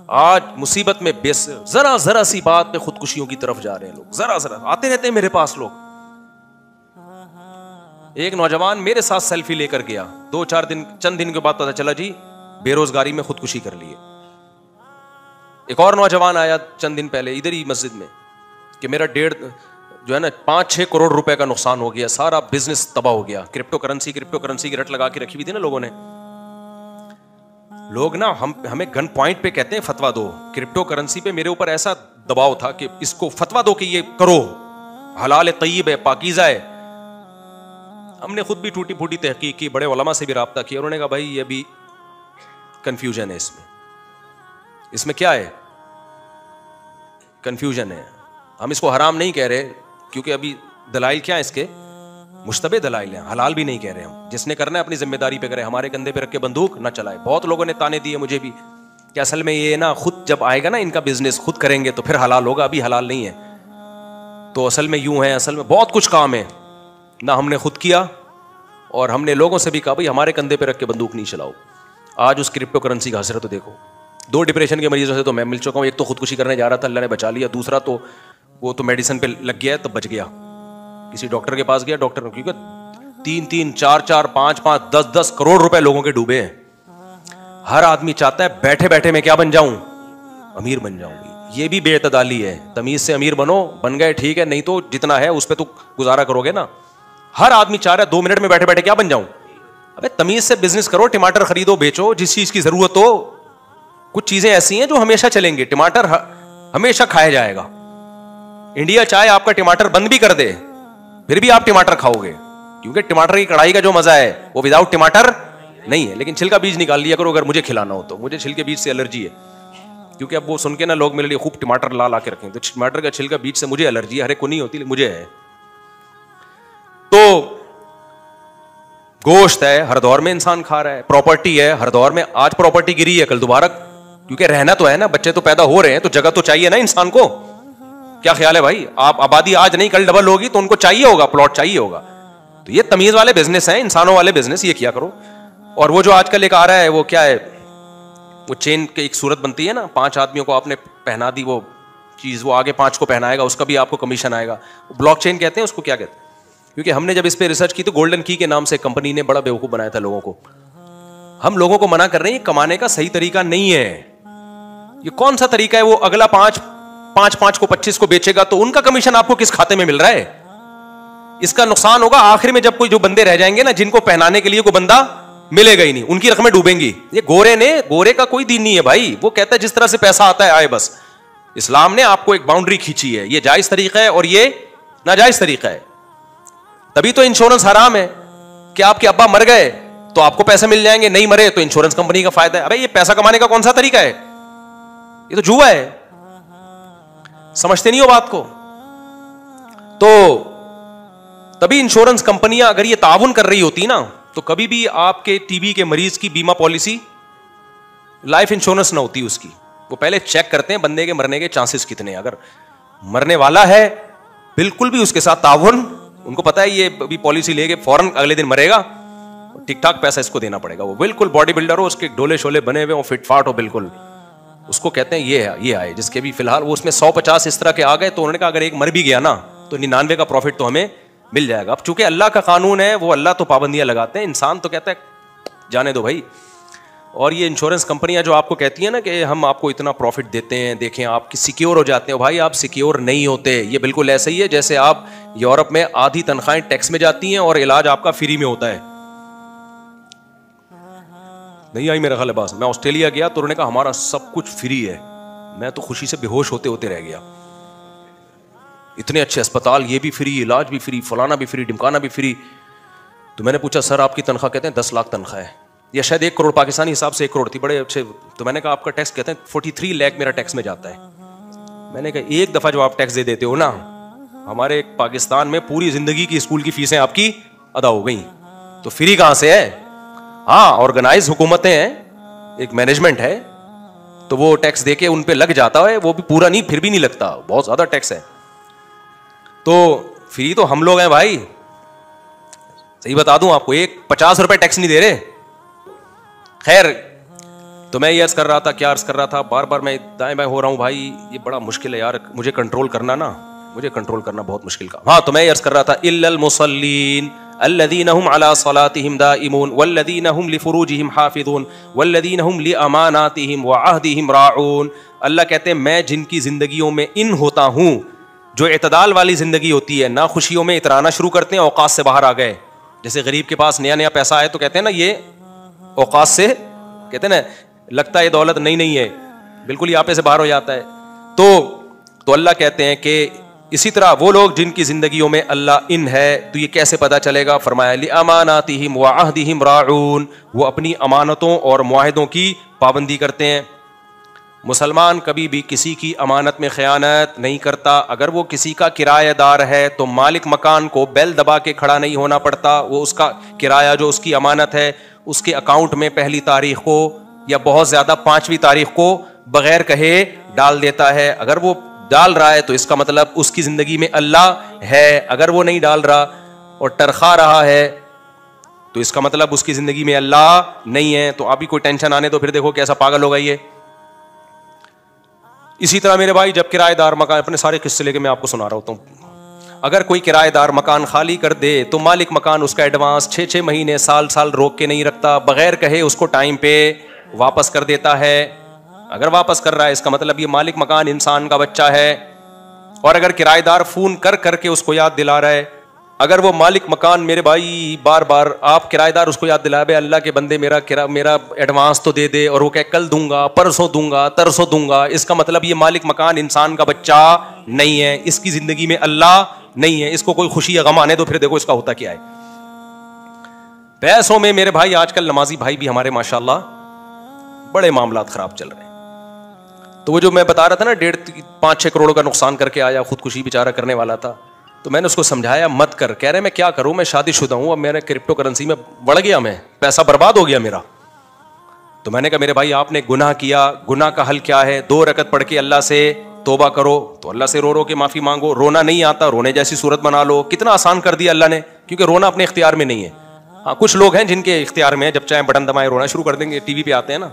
آج مصیبت میں ذرا ذرا سی بات پہ خودکشیوں کی طرف جا رہے ہیں لوگ. ذرا ذرا آتے رہتے ہیں میرے پاس لوگ. ایک نوجوان میرے ساتھ سیلفی لے کر گیا, 2-4 دن چند دن کے بعد پتا چلا جی بے روزگاری میں خودکشی کر لی ہے. ایک اور نوجوان آیا چند دن پہلے ادھر ہی مسجد میں کہ میرا 5-6 کروڑ روپے کا نقصان ہو گیا, سارا بزنس تباہ ہو گیا. کرپٹو کرنسی کی رٹ لگا کے رکھی ہوئی تھی نا لوگوں نے. لوگ نا ہمیں گن پوائنٹ پہ کہتے ہیں فتوا دو. کرپٹو کرنسی پہ میرے اوپر ایسا دباؤ تھا کہ اس کو فتوا دو کہ یہ کرو, حلال طیب ہے, پاکیزہ ہے. ہم نے خود بھی ٹوٹی پھوٹی تحقیق کی, بڑے علماء سے بھی رابطہ کیا, انہوں نے کہا بھائی یہ بھی کنفیوژن ہے, اس میں کیا ہے, کنفیوژن ہے. ہم اس کو حرام نہیں کہہ رہے کیونکہ ابھی دلائل کیا ہے اس کے, مشتبہ دلائل ہیں. حلال بھی نہیں کہہ رہے ہم. جس نے کرنا ہے اپنی ذمہ داری پہ کرے, ہمارے کندھے پہ رکھ کے بندوق نہ چلائے. بہت لوگوں نے تانے دیے مجھے بھی کہ اصل میں یہ نا خود جب آئے گا نا ان کا بزنس خود کریں گے تو پھر حلال ہوگا, ابھی حلال نہیں ہے. تو اصل میں یوں ہے, اصل میں بہت کچھ کام ہے نہ ہم نے خود کیا, اور ہم نے لوگوں سے بھی کہا بھائی ہمارے کندھے پہ رکھ کے بندوق نہیں چلاؤ. آج اس کرپٹو کرنسی کا حسرت تو دیکھو. 2 ڈپریشن کے مریضوں سے تو میں مل چکا ہوں. ایک تو خودکشی کرنے جا رہا تھا, اللہ نے بچا لیا. دوسرا تو وہ تو میڈیسن پہ لگ گیا ہے تب بچ گیا, کسی ڈاکٹر کے پاس گیا, ڈاکٹر کیونکہ 3-3, 4-4, 5-5, 10-10 کروڑ روپے لوگوں کے ڈوبے ہیں. ہر آدمی چاہتا ہے بیٹھے بیٹھے میں کیا بن جاؤں, امیر بن جاؤں. یہ بھی بے اعتدالی ہے. تمیز سے امیر بنو, بن گئے ٹھیک ہے, نہیں تو جتنا ہے اس پہ تو گزارا کرو گے نا. ہر آدمی چاہ رہا ہے 2 منٹ میں بیٹھے بیٹھے کیا بن جاؤں. ابے تمیز سے بزنس کرو, ٹماٹر خریدو بیچو, جس چیز کی ضرورت ہو. کچھ چیزیں ایسی ہیں جو ہمیشہ چلیں گے. ٹماٹر ہمیشہ کھایا جائے گا. انڈیا چاہے آپ کا ٹماٹر بند بھی کر دے پھر بھی آپ ٹماٹر کھاؤ گے, کیونکہ ٹماٹر کی کڑھائی کا جو مزہ ہے وہ وداؤٹ ٹماٹر نہیں ہے. لیکن چھلکا بیج نکال لیا کرو اگر مجھے کھلانا ہو تو. مجھے چھلکے بیج سے الرجی ہے, کیونکہ اب وہ سن کے نا لوگ میرے لیے خوب ٹماٹر لا کے رکھیں. تو ٹماٹر کا چھلکا بیج سے مجھے الرجی ہے, ہر ایک کو نہیں ہوتی, مجھے ہے. تو گوشت ہے ہر دور میں انسان کھا رہا ہے, پراپرٹی ہے ہر دور میں. آج پراپرٹی گری ہے کل دوبارہ, کیونکہ رہنا تو ہے نا, بچے تو پیدا ہو رہے ہیں تو جگہ تو چاہیے نا انسان کو. کیا خیال ہے بھائی, آپ آبادی آج نہیں کل ڈبل ہوگی تو ان کو چاہیے ہوگا, پلاٹ چاہیے ہوگا. تو یہ تمیز والے بزنس ہیں, انسانوں والے بزنس, یہ کیا کرو. اور وہ جو آج کل ایک آ رہا ہے وہ کیا ہے, وہ چین کی ایک صورت بنتی ہے نا, 5 آدمیوں کو آپ نے پہنا دی وہ چیز, وہ آگے 5 کو پہنائے گا, اس کا بھی آپ کو کمیشن آئے گا. بلاک چین کہتے ہیں اس کو. کیا کہتے ہیں, کیونکہ ہم نے جب اس پہ ریسرچ کی تو گولڈن کی کے نام سے کمپنی نے بڑا بیوقوف بنایا تھا لوگوں کو. ہم لوگوں کو منع کر رہے ہیں یہ کمانے کا صحیح طریقہ نہیں ہے. یہ کون سا طریقہ ہے, وہ اگلا 5 کو 25 کو بیچے گا تو ان کا کمیشن آپ کو کس کھاتے میں مل رہا ہے. اس کا نقصان ہوگا آخر میں جب کوئی جو بندے رہ جائیں گے نا جن کو پہنانے کے لیے کوئی بندہ ملے گا ہی نہیں, ان کی رقمیں ڈوبیں گی. یہ گورے کا کوئی دین نہیں ہے بھائی. وہ کہتا ہے جس طرح سے پیسہ آتا ہے آئے بس. اسلام نے آپ کو ایک باؤنڈری کھینچی ہے, یہ جائز طریقہ ہے اور یہ ناجائز طریقہ ہے. تبھی تو انشورنس حرام ہے کہ آپ کے ابا مر گئے تو آپ کو پیسے مل جائیں گے, نہیں مرے تو انشورنس کمپنی کا فائدہ ہے. ابے یہ پیسہ کمانے کا کون سا طریقہ ہے, یہ تو جوا ہے. سمجھتے نہیں ہو بات کو. تو تبھی انشورنس کمپنیاں اگر یہ تعاون کر رہی ہوتی نا تو کبھی بھی آپ کے ٹی بی کے مریض کی بیمہ پالیسی, لائف انشورنس نہ ہوتی اس کی. وہ پہلے چیک کرتے ہیں بندے کے مرنے کے چانسز کتنے. اگر مرنے والا ہے بالکل بھی اس کے ساتھ تعاون, ان کو پتا ہے یہ بھی پالیسی لے کے فوراً اگلے دن مرے گا, ٹھیک ٹھاک پیسہ اس کو دینا پڑے گا. وہ بالکل باڈی بلڈر ہو, اس کے ڈولے شولے بنے ہوئے ہو, فٹ فاٹ ہو بالکل, اس کو کہتے ہیں یہ آئے. جس کے بھی فی الحال وہ اس میں 150 اس طرح کے آ گئے تو انہوں نے کہا اگر ایک مر بھی گیا نا تو 99 کا پروفٹ تو ہمیں مل جائے گا. اب چونکہ اللہ کا قانون ہے, وہ اللہ تو پابندیاں لگاتے ہیں, انسان تو کہتا ہے جانے دو بھائی. اور یہ انشورنس کمپنیاں جو آپ کو کہتی ہیں نا کہ ہم آپ کو اتنا پروفٹ دیتے ہیں, دیکھیں آپ کی سیکیور ہو جاتے ہیں, بھائی آپ سیکیور نہیں ہوتے. یہ بالکل ایسا ہی ہے جیسے آپ یورپ میں آدھی تنخواہیں ٹیکس میں جاتی ہیں اور علاج آپ کا فری میں ہوتا ہے. نہیں آئی میرا خیال ہے بات. میں آسٹریلیا گیا تو انہوں نے کہا ہمارا سب کچھ فری ہے. میں تو خوشی سے بے ہوش ہوتے ہوتے رہ گیا. اتنے اچھے اسپتال, یہ بھی فری, علاج بھی فری, فلانا بھی فری, ڈمکانا بھی فری. تو میں نے پوچھا سر آپ کی تنخواہ, کہتے ہیں 10 لاکھ تنخواہ ہے, یا شاید 1 کروڑ پاکستانی حساب سے 1 کروڑ تھی, بڑے اچھے. تو میں نے کہا آپ کا ٹیکس, کہتے ہیں 43 لاکھ میرا ٹیکس میں جاتا ہے. میں نے کہا ایک دفعہ جو آپ ٹیکس دے دیتے ہو نا, ہمارے پاکستان میں پوری زندگی کی اسکول کی فیسیں آپ کی ادا ہو گئی, تو فری کہاں سے ہے. ہاں آرگنائز حکومتیں ہیں, ایک مینجمنٹ ہے, تو وہ ٹیکس دے کے ان پہ لگ جاتا ہے, وہ بھی پورا نہیں, پھر بھی نہیں لگتا, بہت زیادہ ٹیکس ہے. تو فری تو ہم لوگ ہیں بھائی. صحیح بتا دوں آپ کو, 50 روپے ٹیکس نہیں دے رہے. خیر تو میں یہ عرض کر رہا تھا, کیا عرض کر رہا تھا, بار بار میں دائیں بائیں ہو رہا ہوں بھائی, یہ بڑا مشکل ہے یار, مجھے کنٹرول کرنا بہت مشکل کا. ہاں تو میں یہ عرض کر رہا تھا الا المصلین الذین هم علی صلاتهم دائمون والذین هم لفروجهم حافظون والذین هم لاماناتهم وعهدهم راعون. اللہ کہتے ہیں میں جن کی زندگیوں میں ان ہوتا ہوں, جو اعتدال والی زندگی ہوتی ہے, نہ خوشیوں میں اترانا شروع کرتے ہیں, اوقات سے باہر آ گئے. جیسے غریب کے پاس نیا پیسہ آئے تو کہتے ہیں نا یہ اوقات سے, کہتے ہیں نا لگتا ہے یہ دولت نہیں ہے, بالکل یہاں پہ سے باہر ہو جاتا ہے. تو اللہ کہتے ہیں کہ اسی طرح وہ لوگ جن کی زندگیوں میں اللہ ان ہے, تو یہ کیسے پتا چلے گا؟ فرمایا لِأَمَانَاتِهِمْ وَعَهْدِهِمْ رَاعُونَ, وہ اپنی امانتوں اور معاہدوں کی پابندی کرتے ہیں. مسلمان کبھی بھی کسی کی امانت میں خیانت نہیں کرتا. اگر وہ کسی کا کرایہ دار ہے تو مالک مکان کو بیل دبا کے کھڑا نہیں ہونا پڑتا, وہ اس کا کرایہ جو اس کی امانت ہے اس کے اکاؤنٹ میں پہلی تاریخ کو یا بہت زیادہ 5ویں تاریخ کو بغیر کہے ڈال دیتا ہے. اگر وہ ڈال رہا ہے تو اس کا مطلب اس کی زندگی میں اللہ ہے. اگر وہ نہیں ڈال رہا اور ٹرخا رہا ہے تو اس کا مطلب اس کی زندگی میں اللہ نہیں ہے. تو ابھی کوئی ٹینشن آنے تو پھر دیکھو کیسا پاگل ہوگا یہ. اسی طرح میرے بھائی جب کرایہ دار مکان, اپنے سارے قصے لے کے میں آپ کو سنا رہا ہوتا ہوں, اگر کوئی کرایہ دار مکان خالی کر دے تو مالک مکان اس کا ایڈوانس 6 مہینے سال روک کے نہیں رکھتا, بغیر کہے اس کو ٹائم پہ واپس کر دیتا ہے. اگر واپس کر رہا ہے اس کا مطلب یہ مالک مکان انسان کا بچہ ہے. اور اگر کرایہ دار فون کر کے اس کو یاد دلا رہا ہے, اگر وہ مالک مکان میرے بھائی بار بار آپ کرایہ دار اس کو یاد دلا, بے اللہ کے بندے میرا ایڈوانس تو دے دے, اور وہ کہ کل دوں گا, پرسوں دوں گا, ترسوں دوں گا, اس کا مطلب یہ مالک مکان انسان کا بچہ نہیں ہے, اس کی زندگی میں اللہ نہیں ہے. اس کو کوئی خوشی یا غم آنے تو پھر دیکھو اس کا ہوتا کیا ہے. پیسوں میں میرے بھائی آج کل نمازی بھائی بھی ہمارے ماشاءاللہ بڑے معاملات خراب چل رہے ہیں. تو وہ جو میں بتا رہا تھا نا 5-6 کروڑ کا نقصان کر کے آیا, خودکشی بیچارہ کرنے والا تھا, تو میں نے اس کو سمجھایا مت کر. کہہ رہے میں کیا کروں, میں شادی شدہ ہوں, اب میرے کرپٹو کرنسی میں بڑھ گیا, میں پیسہ برباد ہو گیا میرا. تو میں نے کہا میرے بھائی آپ نے گناہ کیا, گناہ کا حل کیا ہے؟ 2 رکعت پڑھ کے اللہ سے توبہ کرو, تو اللہ سے رو کے معافی مانگو. رونا نہیں آتا, رونے جیسی صورت بنا لو. کتنا آسان کر دیا اللہ نے, کیونکہ رونا اپنے اختیار میں نہیں ہے. ہاں کچھ لوگ ہیں جن کے اختیار میں ہے, جب چاہے بٹن دبائیں رونا شروع کر دیں گے. ٹی وی پہ آتے ہیں نا,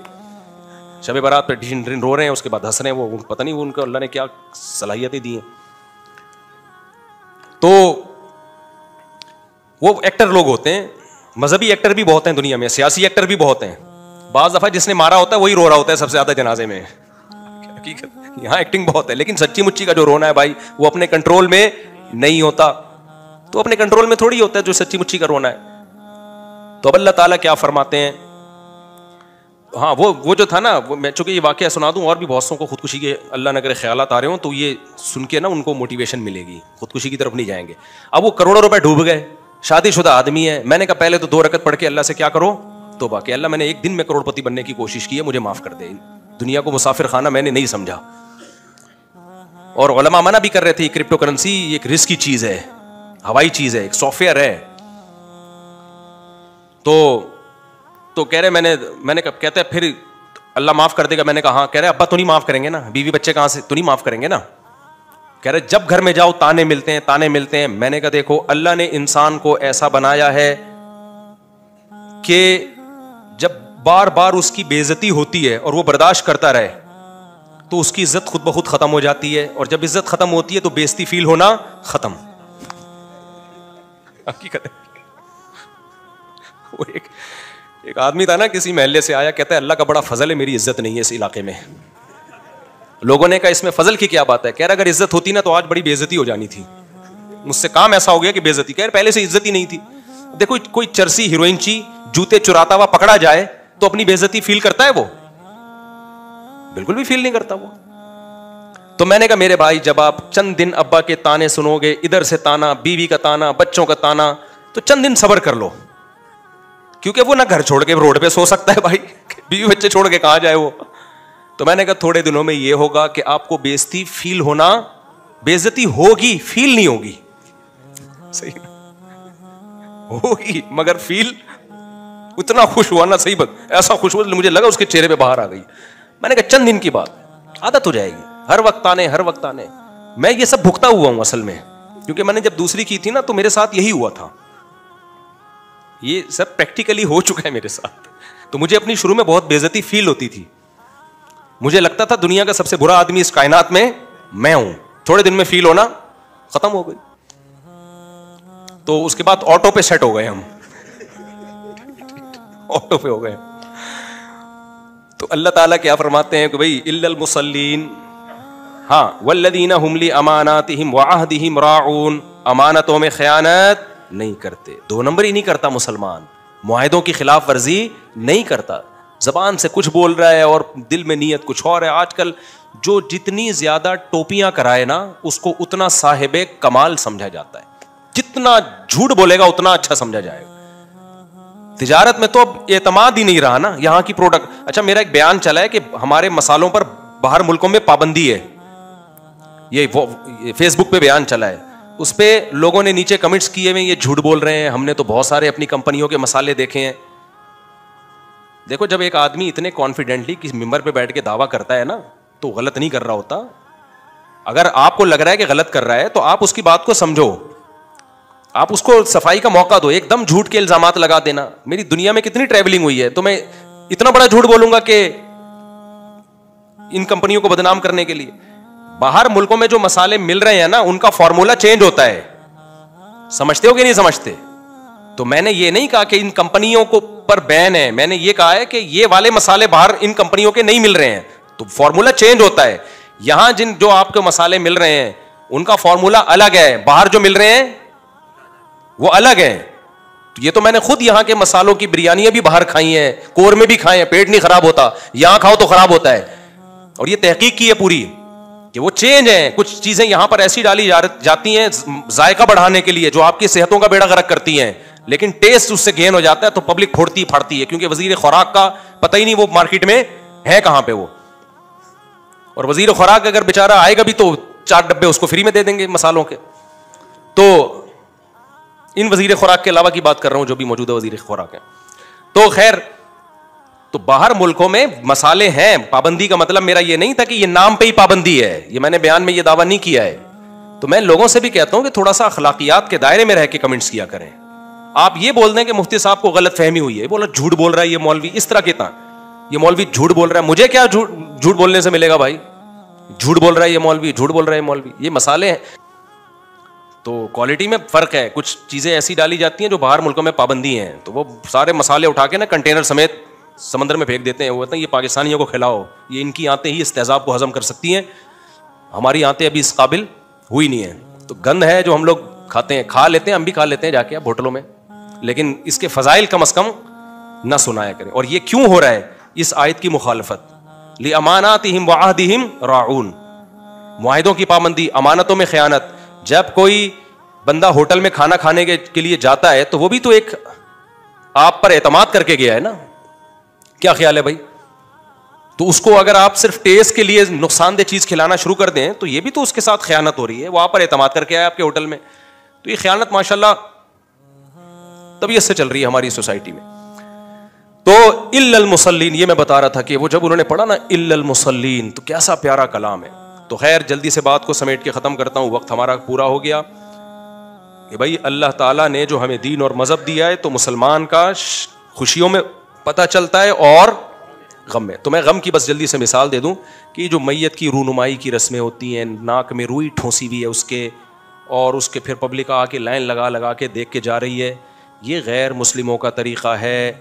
شب برات پہ رو رہے ہیں, اس کے بعد ہنس رہے ہیں, وہ پتہ نہیں ان کو اللہ نے کیا صلاحیتیں دی ہیں. تو وہ ایکٹر لوگ ہوتے ہیں, مذہبی ایکٹر بھی بہت ہیں دنیا میں, سیاسی ایکٹر بھی بہت ہیں. بعض دفعہ جس نے مارا ہوتا ہے وہی رو رہا ہوتا ہے سب سے زیادہ جنازے میں. حقیقت یہاں ایکٹنگ بہت ہے, لیکن سچی مچی کا جو رونا ہے بھائی وہ اپنے کنٹرول میں نہیں ہوتا. تو اپنے کنٹرول میں تھوڑی ہوتا ہے جو سچی مچی کا رونا ہے. تو اب اللہ تعالیٰ کیا فرماتے ہیں, ہاں وہ جو تھا نا, میں چونکہ یہ واقعہ سنا دوں, اور بھی بہت سوں کو خودکشی کے اللہ نہ کرے خیالات آ رہے ہوں, تو یہ سن کے نا ان کو موٹیویشن ملے گی, خودکشی کی طرف نہیں جائیں گے. اب وہ کروڑوں روپے ڈوب گئے, شادی شدہ آدمی ہے. میں نے کہا پہلے تو 2 رکعت پڑھ کے اللہ سے کیا کرو, توبہ, کہ اللہ میں نے ایک دن میں کروڑ پتی بننے کی کوشش کی ہے, مجھے معاف کر دے. دنیا کو مسافر خانہ میں نے نہیں سمجھا. اور علماء منع بھی کر رہے تھے, کرپٹو کرنسی ایک رسکی چیز ہے, ہوائی چیز ہے, ایک سافٹ ویئر ہے. تو کہہ رہے میں نے کہتے ہیں پھر اللہ معاف کر دے گا. میں نے کہا ہاں. کہہ رہے ابا تو نہیں معاف کریں گے نا, بیوی بچے کہاں سے, تو نہیں معاف کریں گے نا. کہہ رہے جب گھر میں جاؤ تانے ملتے ہیں. میں نے کہا دیکھو اللہ نے انسان کو ایسا بنایا ہے کہ جب بار بار اس کی بے عزتی ہوتی ہے اور وہ برداشت کرتا رہے تو اس کی عزت خود بخود ختم ہو جاتی ہے, اور جب عزت ختم ہوتی ہے تو بے عزتی فیل ہونا ختم. حقیقت ہے. وہ ایک آدمی تھا نا, کسی محلے سے آیا, کہتا ہے اللہ کا بڑا فضل ہے میری عزت نہیں ہے اس علاقے میں. لوگوں نے کہا اس میں فضل کی کیا بات ہے؟ کہہ رہا اگر عزت ہوتی نا تو آج بڑی بے عزتی ہو جانی تھی. مجھ سے کام ایسا ہو گیا کہ بے عزتی, کہہ رہے پہلے سے عزت ہی نہیں تھی. دیکھو کوئی چرسی ہیروئن چی جوتے چراتا ہوا پکڑا جائے تو اپنی بے عزتی فیل کرتا ہے؟ وہ بالکل بھی فیل نہیں کرتا وہ. تو میں نے کہا میرے بھائی جب آپ چند دن ابا کے تانے سنو گے, ادھر سے تانا, بیوی کا تانا, بچوں کا تانا, تو چند دن صبر کر لو, کیونکہ وہ نہ گھر چھوڑ کے روڈ پہ سو سکتا ہے بھائی, بیوی بچے چھوڑ کے کہاں جائے وہ. تو میں نے کہا تھوڑے دنوں میں یہ ہوگا کہ آپ کو بے عزتی فیل ہونا, بے عزتی ہوگی, فیل نہیں ہوگی. صحیح ہوگی مگر فیل اتنا خوش ہوا نا, صحیح بات, ایسا خوش ہوا مجھے لگا اس کے چہرے پہ باہر آ گئی. میں نے کہا چند دن کی بات, عادت ہو جائے گی. ہر وقت آنے. میں یہ سب بھگتا ہوا ہوں اصل میں, کیونکہ میں نے جب دوسری کی تھی نا تو میرے ساتھ یہی ہوا تھا. یہ سب پریکٹیکلی ہو چکا ہے میرے ساتھ. تو مجھے اپنی شروع میں بہت بے عزتی فیل ہوتی تھی. مجھے لگتا تھا دنیا کا سب سے برا آدمی اس کائنات میں ہوں. تھوڑے دن میں فیل ہونا ختم ہو گئی. تو اس کے بعد آٹو پہ سیٹ ہو گئے ہم, آٹو پہ ہو گئے. تو اللہ تعالیٰ کیا فرماتے ہیں کہ بھائی الا المصلین, ہاں, والذین هم لاماناتہم وعہدہم راعون, امانتوں میں خیانت نہیں کرتے. 2 نمبر ہی نہیں کرتا مسلمان, معاہدوں کی خلاف ورزی نہیں کرتا. زبان سے کچھ بول رہا ہے اور دل میں نیت کچھ اور ہے. آج کل جو جتنی زیادہ ٹوپیاں کرائے نا اس کو اتنا صاحب کمال سمجھا جاتا ہے. جتنا جھوٹ بولے گا اتنا اچھا سمجھا جائے گا. تجارت میں تو اب اعتماد ہی نہیں رہا نا یہاں کی پروڈکٹ. اچھا, میرا ایک بیان چلا ہے کہ ہمارے مسالوں پر باہر ملکوں میں پابندی ہے, یہ فیس بک پہ بیان چلا ہے. اس پہ لوگوں نے نیچے کمنٹس کیے ہوئے یہ جھوٹ بول رہے ہیں, ہم نے تو بہت سارے اپنی کمپنیوں کے مسالے دیکھے ہیں. دیکھو, جب ایک آدمی اتنے کانفیڈنٹلی کسی ممبر پہ بیٹھ کے دعویٰ کرتا ہے نا تو غلط نہیں کر رہا ہوتا. اگر آپ کو لگ رہا ہے کہ غلط کر رہا ہے تو آپ اس کی بات کو سمجھو, آپ اس کو صفائی کا موقع دو. ایک دم جھوٹ کے الزامات لگا دینا. میری دنیا میں کتنی ٹریولنگ ہوئی ہے تو میں اتنا بڑا جھوٹ بولوں گا کہ ان کمپنیوں کو بدنام کرنے کے لیے. باہر ملکوں میں جو مسالے مل رہے ہیں نا ان کا فارمولا چینج ہوتا ہے. سمجھتے ہو کہ نہیں سمجھتے؟ تو میں نے یہ نہیں کہا کہ ان کمپنیوں کو پر بین ہے, میں نے یہ کہا ہے کہ یہ والے مسالے باہر ان کمپنیوں کے نہیں مل رہے ہیں تو فارمولا چینج ہوتا ہے. یہاں جو آپ کے مسالے مل رہے ہیں ان کا فارمولا الگ ہے, باہر جو مل رہے ہیں وہ الگ ہیں. تو یہ تو میں نے خود یہاں کے مسالوں کی بریانیاں بھی باہر کھائی ہیں, قورمے بھی کھائے ہیں, پیٹ نہیں خراب ہوتا. یہاں کھاؤ تو خراب ہوتا ہے. اور یہ تحقیق کی ہے پوری کہ وہ چینج ہیں. کچھ چیزیں یہاں پر ایسی ڈالی جاتی ہیں ذائقہ بڑھانے کے لیے جو آپ کی صحتوں کا بیڑا غرق کرتی ہیں, لیکن ٹیسٹ اس سے گین ہو جاتا ہے تو پبلک پھوڑتی پھاڑتی ہے, کیونکہ وزیر خوراک کا پتہ ہی نہیں وہ مارکیٹ میں ہے کہاں پہ وہ. اور وزیر خوراک اگر بیچارہ آئے گا بھی تو 4 ڈبے اس کو فری میں دے دیں گے مسالوں کے. تو ان وزیر خوراک کے علاوہ کی بات کر رہا ہوں جو بھی موجودہ وزیر خوراک ہیں. تو خیر, تو باہر ملکوں میں مسالے ہیں. پابندی کا مطلب میرا یہ نہیں تھا کہ یہ نام پہ ہی پابندی ہے, یہ میں نے بیان میں یہ دعویٰ نہیں کیا ہے. تو میں لوگوں سے بھی کہتا ہوں کہ تھوڑا سا اخلاقیات کے دائرے میں رہ کے کمنٹس کیا کریں. آپ یہ بول دیں کہ مفتی صاحب کو غلط فہمی ہوئی ہے, بولا جھوٹ بول رہا ہے یہ مولوی, اس طرح کے تھا یہ مولوی جھوٹ بول رہا ہے. مجھے کیا جھوٹ بولنے سے ملے گا بھائی؟ جھوٹ بول رہا ہے یہ مولوی, جھوٹ بول رہا ہے یہ مولوی. یہ مسالے ہیں تو کوالٹی میں فرق ہے. کچھ چیزیں ایسی ڈالی جاتی ہیں جو باہر ملکوں میں پابندی ہیں تو وہ سارے مسالے اٹھا کے نا کنٹینر سمیت سمندر میں پھینک دیتے ہیں. وہ کہتے ہیں یہ پاکستانیوں کو کھلاؤ, یہ ان کی آنتیں ہی اس تیزاب کو ہضم کر سکتی ہیں, ہماری آنتیں ابھی اس قابل ہوئی نہیں ہیں. تو گند ہے جو ہم لوگ کھاتے ہیں, کھا لیتے ہیں, ہم بھی کھا لیتے ہیں جا کے ہوٹلوں میں, لیکن اس کے فضائل کم از کم نہ سنایا کریں. اور یہ کیوں ہو رہا ہے؟ اس آیت کی مخالفت. لِأَمَانَاتِهِمْ وَعَهْدِهِمْ رَاعُونَ, معاہدوں کی پابندی, امانتوں میں خیانت. جب کوئی بندہ ہوٹل میں کھانا کھانے کے لیے جاتا ہے تو وہ بھی تو ایک آپ پر اعتماد کر کے گیا ہے نا. کیا خیال ہے بھائی؟ تو اس کو اگر آپ صرف ٹیسٹ کے لیے نقصان دہ چیز کھلانا شروع کر دیں تو یہ بھی تو اس کے ساتھ خیانت ہو رہی ہے. وہ آپ پر اعتماد کر کے آیا آپ کے ہوٹل میں. تو یہ خیانت ماشاءاللہ طبیعت سے چل رہی ہے ہماری سوسائٹی میں. تو الا المصلین, یہ میں بتا رہا تھا کہ وہ جب انہوں نے پڑھا نا الا المصلین تو کیسا پیارا کلام ہے. تو خیر جلدی سے بات کو سمیٹ کے ختم کرتا ہوں, وقت ہمارا پورا ہو گیا. کہ بھائی اللہ تعالیٰ نے جو ہمیں دین اور مذہب دیا ہے تو مسلمان کا خوشیوں میں پتہ چلتا ہے اور غم میں. تو میں غم کی بس جلدی سے مثال دے دوں کہ جو میت کی رونمائی کی رسمیں ہوتی ہیں, ناک میں روئی ٹھونسی ہوئی ہے اس کے, اور اس کے پھر پبلک آ کے لائن لگا کے دیکھ کے جا رہی ہے, یہ غیر مسلموں کا طریقہ ہے.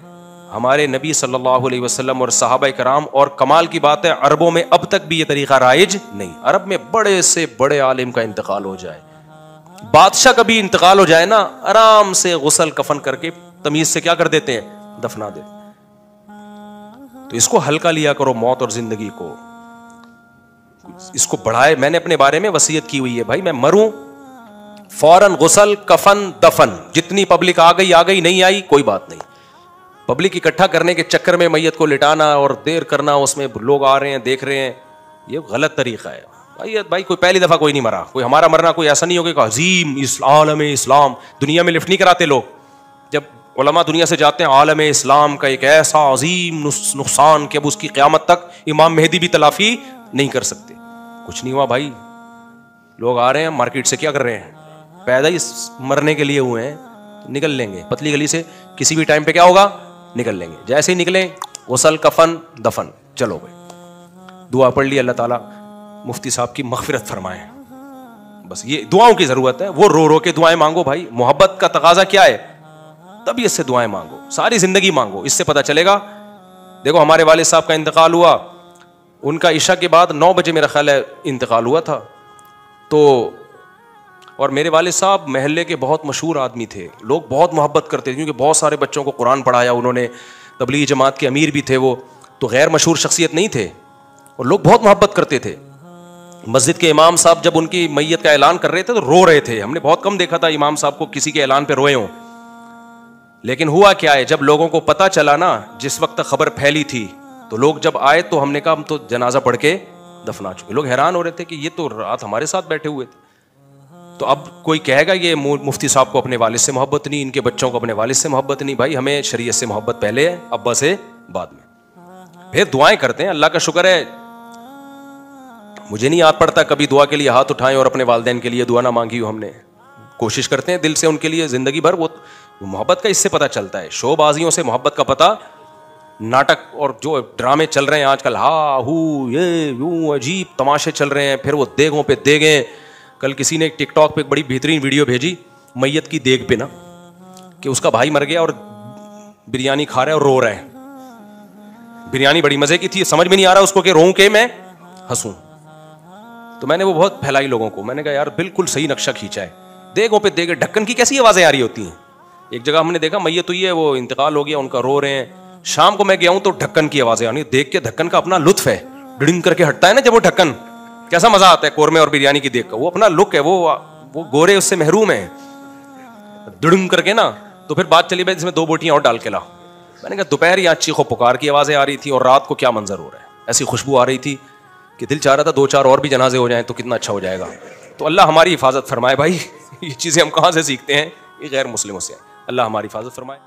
ہمارے نبی صلی اللہ علیہ وسلم اور صحابہ کرام, اور کمال کی بات ہے عربوں میں اب تک بھی یہ طریقہ رائج نہیں. عرب میں بڑے سے بڑے عالم کا انتقال ہو جائے, بادشاہ کا بھی انتقال ہو جائے نا, آرام سے غسل کفن کر کے تمیز سے کیا کر دیتے ہیں, دفنا دیتے. تو اس کو ہلکا لیا کرو موت اور زندگی کو, اس کو بڑھائے. میں نے اپنے بارے میں وصیت کی ہوئی ہے بھائی, میں مروں فوراً غسل کفن دفن, جتنی پبلک آ گئی نہیں آئی کوئی بات نہیں. پبلک اکٹھا کرنے کے چکر میں میت کو لٹانا اور دیر کرنا, اس میں لوگ آ رہے ہیں دیکھ رہے ہیں, یہ غلط طریقہ ہے بھائی. کوئی پہلی دفعہ کوئی نہیں مرا, کوئی ہمارا مرنا کوئی ایسا نہیں ہوگا کہ عظیم عالم اسلام. دنیا میں لفٹ نہیں کراتے لوگ, جب علماء دنیا سے جاتے ہیں عالم اسلام کا ایک ایسا عظیم نقصان کہ اب اس کی قیامت تک امام مہدی بھی تلافی نہیں کر سکتے. کچھ نہیں ہوا بھائی, لوگ آ رہے ہیں مارکیٹ سے, کیا کر رہے ہیں, پیدا ہی مرنے کے لیے ہوئے ہیں, نکل لیں گے پتلی گلی سے, کسی بھی ٹائم پہ کیا ہوگا, نکل لیں گے. جیسے ہی نکلیں غسل, کفن, دفن, چلو بھائی دعا پڑھ لی, اللہ تعالیٰ مفتی صاحب کی مغفرت فرمائیں. بس یہ دعاؤں کی ضرورت ہے. وہ رو رو کے دعائیں مانگو بھائی. محبت کا تقاضا کیا ہے؟ طبیعت سے دعائیں مانگو, ساری زندگی مانگو. اس سے پتہ چلے گا. دیکھو ہمارے والد صاحب کا انتقال ہوا, ان کا عشاء کے بعد 9 بجے میرا خیال ہے انتقال ہوا تھا. تو اور میرے والد صاحب محلے کے بہت مشہور آدمی تھے, لوگ بہت محبت کرتے تھے, کیونکہ بہت سارے بچوں کو قرآن پڑھایا انہوں نے, تبلیغی جماعت کے امیر بھی تھے وہ, تو غیر مشہور شخصیت نہیں تھے, اور لوگ بہت محبت کرتے تھے. مسجد کے امام صاحب جب ان کی میت کا اعلان کر رہے تھے تو رو رہے تھے. ہم نے بہت کم دیکھا تھا امام صاحب کو کسی کے اعلان پہ روئے ہوں. لیکن ہوا کیا ہے, جب لوگوں کو پتہ چلا نا, جس وقت تک خبر پھیلی تھی, تو لوگ جب آئے تو ہم نے کہا ہم تو جنازہ پڑھ کے دفنا چکے. لوگ حیران ہو رہے تھے کہ یہ تو رات ہمارے ساتھ بیٹھے ہوئے تھے. تو اب کوئی کہے گا یہ مفتی صاحب کو اپنے والد سے محبت نہیں, ان کے بچوں کو اپنے والد سے محبت نہیں. بھائی ہمیں شریعت سے محبت پہلے ہے, ابا سے بعد میں. پھر دعائیں کرتے ہیں. اللہ کا شکر ہے مجھے نہیں یاد پڑتا کبھی دعا کے لیے ہاتھ اٹھائیں اور اپنے والدین کے لیے دعا نہ مانگی ہو ہم نے. کوشش کرتے ہیں دل سے ان کے لیے زندگی بھر. وہ محبت کا اس سے پتہ چلتا ہے. شو بازیوں سے محبت کا پتہ, ناٹک اور جو ڈرامے چل رہے ہیں آج کل, ہا ہو یہ یوں عجیب تماشے چل رہے ہیں, پھر وہ دیگوں پہ دیگیں. کل کسی نے ٹک ٹاک پہ ایک بڑی بہترین ویڈیو بھیجی میت کی دیگ پہ نا, کہ اس کا بھائی مر گیا اور بریانی کھا رہا ہے اور رو رہا ہے. بریانی بڑی مزے کی تھی, سمجھ میں نہیں آ رہا اس کو کہ روؤں کہ میں ہنسوں. تو میں نے وہ بہت پھیلائی لوگوں کو, میں نے کہا یار بالکل صحیح نقشہ کھینچا ہے. دیگوں پہ دیگیں, ڈھکن کی کیسی آوازیں آ رہی ہوتی ہیں. ایک جگہ ہم نے دیکھا میت ہوئی ہے, وہ انتقال ہو گیا, ان کا رو رہے ہیں. شام کو میں گیا ہوں تو ڈھکن کی آوازیں آنی, دیکھ کے ڈھکن کا اپنا لطف ہے, ڈڑنگ کر کے ہٹتا ہے نا جب وہ ڈھکن, کیسا مزہ آتا ہے قورمے اور بریانی کی دیکھ کا. وہ اپنا لک ہے, وہ گورے اس سے محروم ہیں, ڈڑنگ کر کے نا. تو پھر بات چلی بھائی اس میں 2 بوٹیاں اور ڈال کے لا. میں نے کہا دوپہر یہاں چیخو پکار کی آوازیں آ رہی تھی, اور رات کو کیا منظر ہو رہا ہے. ایسی خوشبو آ رہی تھی کہ دل چاہ رہا تھا 2-4 اور بھی جنازے ہو جائیں تو کتنا اچھا ہو جائے گا. تو اللہ ہماری حفاظت فرمائے بھائی. یہ چیزیں ہم کہاں سے سیکھتے ہیں؟ یہ غیر مسلموں سے. اللہ ہماری حفاظت فرمائے.